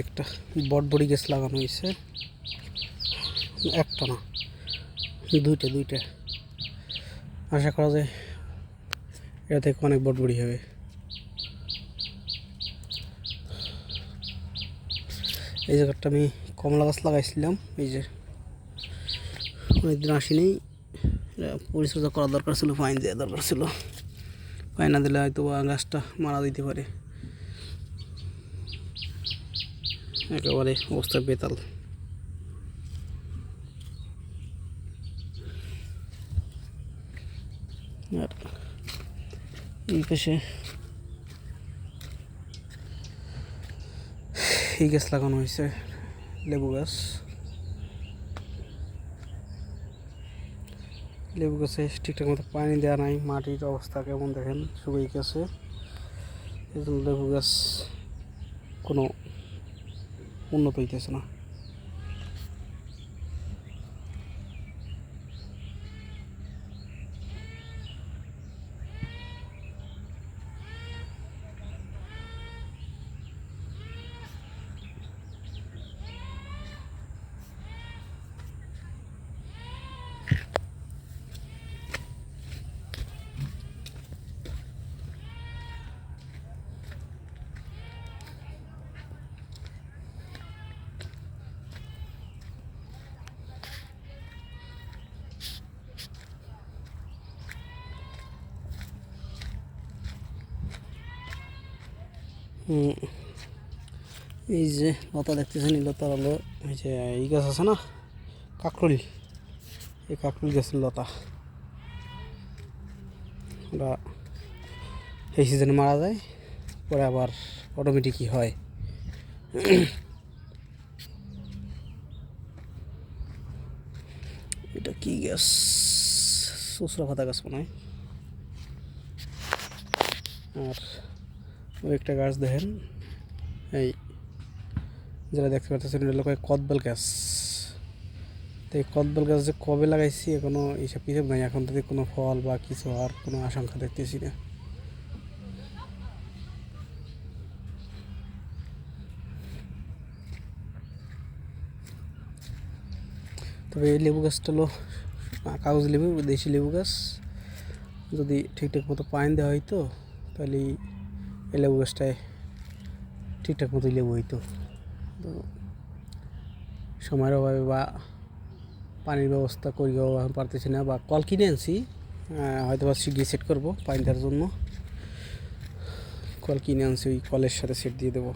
একটা বটবড়ি গাছ লাগানো হয়েছে, একটা না দুইটা। আশা করা যায় এটা থেকে অনেক বটবড়ি হবে। এই জায়গাটা আমি কমলা গাছ লাগাইছিলাম, এই যে অনেকদিন আসেনি, পরিচর্যা করা দরকার ছিল, পানি দেওয়া দরকার ছিল। পানি না দিলে হয়তো গাছটা মারা দিতে পারে, একেবারে অবস্থা বেতাল। আর এই পাশে এই গাছ লাগানো হয়েছে, লেবু গাছ। লেবু গাছে ঠিকঠাক মতো পানি দেওয়া নাই, মাটির অবস্থা কেমন দেখেন, শুকিয়ে গেছে। এই জন্য লেবু গাছ কোনো উন্নত হইতেছে না। এই যে লতা দেখতেছেন, এই লতা হলো এই যে এই গাছ আছে না, কাকরুল, এই কাকরুল গাছের লতা। ওরা এই সিজনে মারা যায়, পরে আবার অটোমেটিকই হয়। এটা কি গাছ, সুসরা পাতা গাছ মনে হয়। আর ওই একটা গাছ দেখেন, এই যেটা দেখতে পাচ্ছেন এটা হলো কদবেল গাছ। তো এই কদবেল গাছ যে কবে লাগাইছি এখনো এইসব কিছু নাই, এখন থেকে কোনো ফল বা কিছু আর কোনো আশঙ্কা দেখতেছি না। তবে এই লেবু গাছটা হলো কাগজ লেবু, দেশি লেবু গাছ। যদি ঠিকঠাক মতো পানি দেওয়া হইতো তাহলে এই লেবু গাছটায় ঠিকঠাক মতো লেবু হইতো। তো সময়ের অভাবে বা পানির ব্যবস্থা করিও পারতেছি না, বা কল কিনে আনছি, হয়তো বা শিগগিরি সেট করবো পানি দেওয়ার জন্য। কল কিনে আনছি, ওই কলের সাথে সেট দিয়ে দেবো।